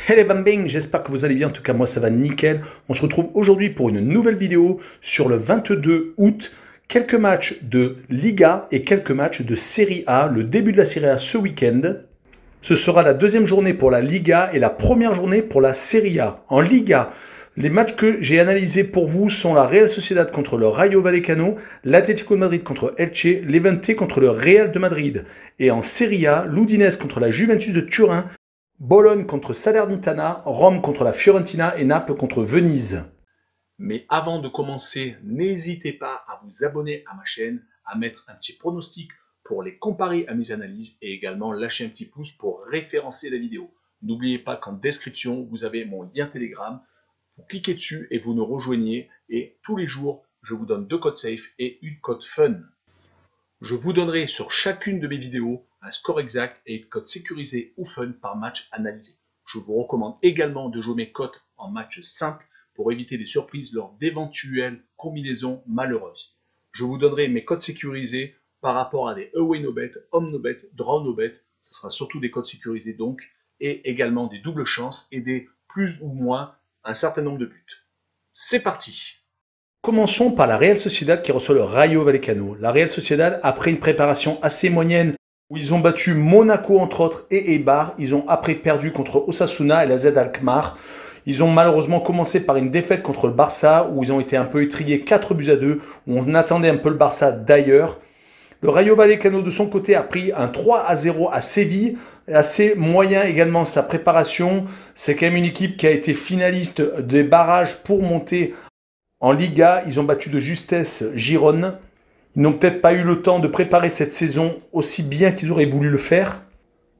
Hey les bambing, j'espère que vous allez bien, en tout cas moi ça va nickel. On se retrouve aujourd'hui pour une nouvelle vidéo sur le 22 août. Quelques matchs de Liga et quelques matchs de Serie A. Le début de la Serie A ce week-end. Ce sera la deuxième journée pour la Liga et la première journée pour la Serie A. En Liga, les matchs que j'ai analysés pour vous sont la Real Sociedad contre le Rayo Vallecano, l'Atlético de Madrid contre Elche, l'Levante contre le Real de Madrid. Et en Serie A, l'Udinese contre la Juventus de Turin, Bologne contre Salernitana, Rome contre la Fiorentina et Naples contre Venise. Mais avant de commencer, n'hésitez pas à vous abonner à ma chaîne, à mettre un petit pronostic pour les comparer à mes analyses et également lâcher un petit pouce pour référencer la vidéo. N'oubliez pas qu'en description, vous avez mon lien Telegram. Vous cliquez dessus et vous nous rejoignez. Et tous les jours, je vous donne 2 codes safe et une code fun. Je vous donnerai sur chacune de mes vidéos un score exact et une cote sécurisée ou fun par match analysé. Je vous recommande également de jouer mes cotes en match simple pour éviter des surprises lors d'éventuelles combinaisons malheureuses. Je vous donnerai mes codes sécurisés par rapport à des away no bet, home no bet, draw no bet. Ce sera surtout des codes sécurisés donc, et également des doubles chances et des plus ou moins un certain nombre de buts. C'est parti! Commençons par la Real Sociedad qui reçoit le Rayo Vallecano. La Real Sociedad, après une préparation assez moyenne, où ils ont battu Monaco entre autres et Eibar, ils ont après perdu contre Osasuna et la Z Alkmaar. Ils ont malheureusement commencé par une défaite contre le Barça, où ils ont été un peu étriés 4-2, où on attendait un peu le Barça d'ailleurs. Le Rayo Vallecano de son côté a pris un 3-0 à Séville, assez moyen également sa préparation. C'est quand même une équipe qui a été finaliste des barrages pour monter en Liga. Ils ont battu de justesse Girone. Ils n'ont peut-être pas eu le temps de préparer cette saison aussi bien qu'ils auraient voulu le faire.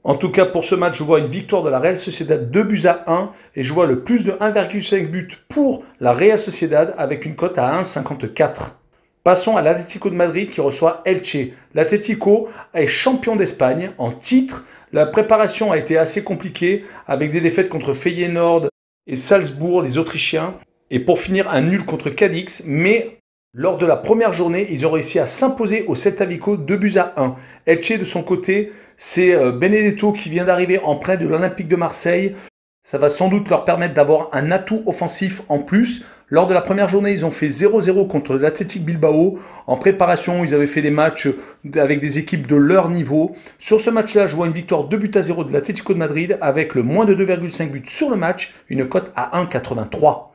En tout cas, pour ce match, je vois une victoire de la Real Sociedad 2-1 et je vois le plus de 1,5 but pour la Real Sociedad avec une cote à 1,54. Passons à l'Atlético de Madrid qui reçoit Elche. L'Atlético est champion d'Espagne en titre. La préparation a été assez compliquée avec des défaites contre Feyenoord et Salzbourg, les Autrichiens. Et pour finir, un nul contre Cadix, mais lors de la première journée, ils ont réussi à s'imposer au Celta Vigo 2-1. Elche, de son côté, c'est Benedetto qui vient d'arriver en prêt de l'Olympique de Marseille. Ça va sans doute leur permettre d'avoir un atout offensif en plus. Lors de la première journée, ils ont fait 0-0 contre l'Athletic Bilbao. En préparation, ils avaient fait des matchs avec des équipes de leur niveau. Sur ce match-là, je vois une victoire 2-0 de l'Atlético de Madrid avec le moins de 2,5 buts sur le match, une cote à 1,83.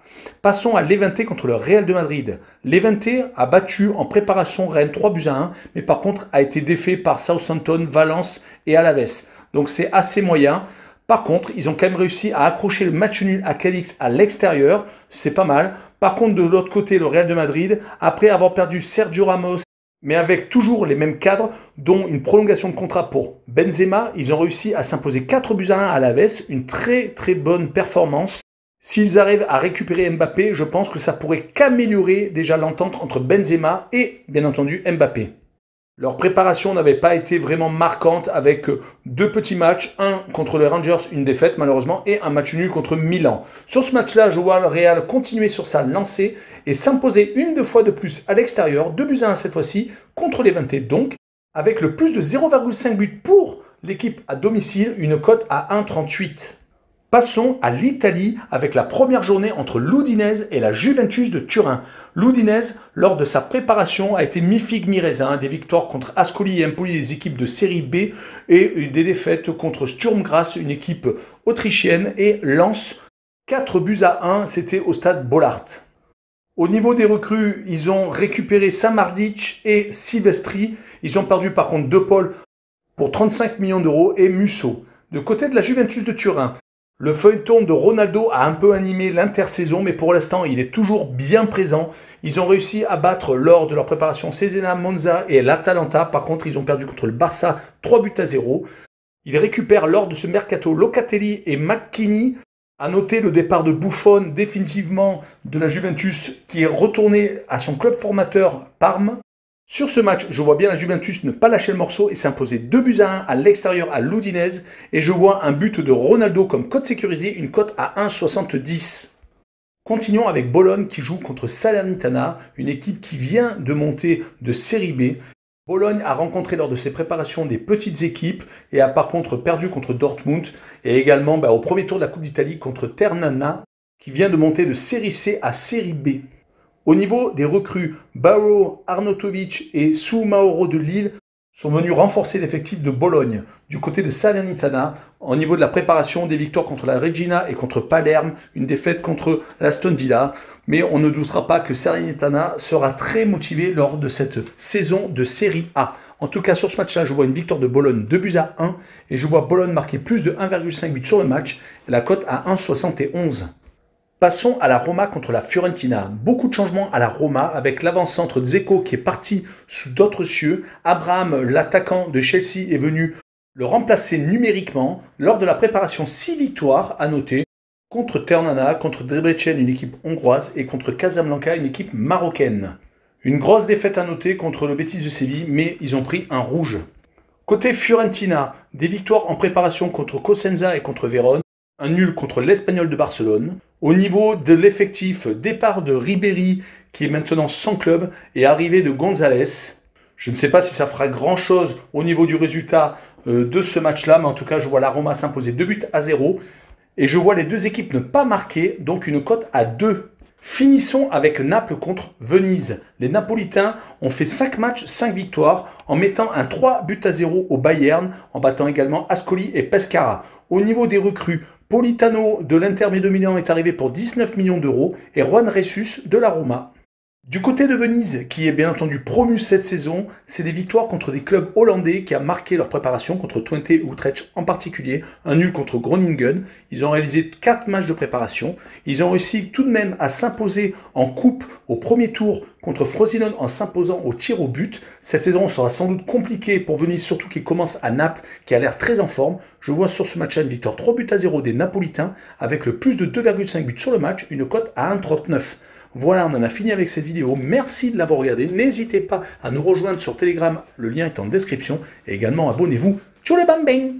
Passons à Levante contre le Real de Madrid. Levante a battu en préparation Rennes 3-1, mais par contre a été défait par Southampton, Valence et Alaves. Donc c'est assez moyen. Par contre, ils ont quand même réussi à accrocher le match nul à Cadix à l'extérieur. C'est pas mal. Par contre, de l'autre côté, le Real de Madrid, après avoir perdu Sergio Ramos, mais avec toujours les mêmes cadres, dont une prolongation de contrat pour Benzema, ils ont réussi à s'imposer 4-1 à Alaves. Une très très bonne performance. S'ils arrivent à récupérer Mbappé, je pense que ça pourrait qu'améliorer déjà l'entente entre Benzema et, bien entendu, Mbappé. Leur préparation n'avait pas été vraiment marquante avec 2 petits matchs, un contre les Rangers, une défaite malheureusement, et un match nul contre Milan. Sur ce match-là, je vois le Real continuer sur sa lancée et s'imposer une fois de plus à l'extérieur, 2-1 cette fois-ci, contre les Levante donc, avec le plus de 0,5 but pour l'équipe à domicile, une cote à 1,38. Passons à l'Italie avec la première journée entre l'Udinese et la Juventus de Turin. L'Udinese, lors de sa préparation, a été mi-figue, mi-raisin. Des victoires contre Ascoli et Empoli, des équipes de série B, et des défaites contre Sturm Graz, une équipe autrichienne, et Lens, 4-1, c'était au stade Bollaert. Au niveau des recrues, ils ont récupéré Samardzic et Silvestri. Ils ont perdu par contre De Paul pour 35 millions d'euros et Musso. De côté de la Juventus de Turin, le feuilleton de Ronaldo a un peu animé l'intersaison, mais pour l'instant, il est toujours bien présent. Ils ont réussi à battre lors de leur préparation Cesena, Monza et l'Atalanta. Par contre, ils ont perdu contre le Barça 3-0. Ils récupèrent lors de ce mercato Locatelli et McKennie. À noter le départ de Buffon définitivement de la Juventus qui est retourné à son club formateur Parme. Sur ce match, je vois bien la Juventus ne pas lâcher le morceau et s'imposer 2-1 à l'extérieur à l'Udinese. Et je vois un but de Ronaldo comme cote sécurisée, une cote à 1,70. Continuons avec Bologne qui joue contre Salernitana, une équipe qui vient de monter de série B. Bologne a rencontré lors de ses préparations des petites équipes et a par contre perdu contre Dortmund et également au premier tour de la Coupe d'Italie contre Ternana qui vient de monter de série C à série B. Au niveau des recrues, Baro, Arnautovic et Soumaoro de Lille sont venus renforcer l'effectif de Bologne. Du côté de Salernitana, au niveau de la préparation, des victoires contre la Regina et contre Palerme, une défaite contre l'Aston Villa. Mais on ne doutera pas que Salernitana sera très motivé lors de cette saison de Série A. En tout cas, sur ce match-là, je vois une victoire de Bologne 2-1 et je vois Bologne marquer plus de 1,5 but sur le match et la cote à 1,71. Passons à la Roma contre la Fiorentina. Beaucoup de changements à la Roma avec l'avant-centre Dzeko qui est parti sous d'autres cieux. Abraham, l'attaquant de Chelsea, est venu le remplacer numériquement lors de la préparation. 6 victoires à noter contre Ternana, contre Debrecen, une équipe hongroise, et contre Casablanca, une équipe marocaine. Une grosse défaite à noter contre le Betis de Séville, mais ils ont pris un rouge. Côté Fiorentina, des victoires en préparation contre Cosenza et contre Vérone. Un nul contre l'Espagnol de Barcelone. Au niveau de l'effectif, départ de Ribéry qui est maintenant sans club et arrivée de González. Je ne sais pas si ça fera grand chose au niveau du résultat de ce match-là, mais en tout cas je vois la Roma s'imposer 2-0 et je vois les deux équipes ne pas marquer, donc une cote à 2. Finissons avec Naples contre Venise. Les Napolitains ont fait 5 matchs, 5 victoires en mettant un 3-0 au Bayern, en battant également Ascoli et Pescara. Au niveau des recrues, Politano de l'Inter de Milan est arrivé pour 19 millions d'euros et Juan Ressus de la Roma. Du côté de Venise, qui est bien entendu promu cette saison, c'est des victoires contre des clubs hollandais qui ont marqué leur préparation contre Twente et Utrecht en particulier, un nul contre Groningen. Ils ont réalisé 4 matchs de préparation. Ils ont réussi tout de même à s'imposer en coupe au premier tour contre Frosinone en s'imposant au tir au but. Cette saison sera sans doute compliquée pour Venise, surtout qui commence à Naples, qui a l'air très en forme. Je vois sur ce match-là une victoire 3-0 des Napolitains avec le plus de 2,5 buts sur le match, une cote à 1,39. Voilà, on en a fini avec cette vidéo. Merci de l'avoir regardée. N'hésitez pas à nous rejoindre sur Telegram, le lien est en description. Et également, abonnez-vous. Tchou les bambins!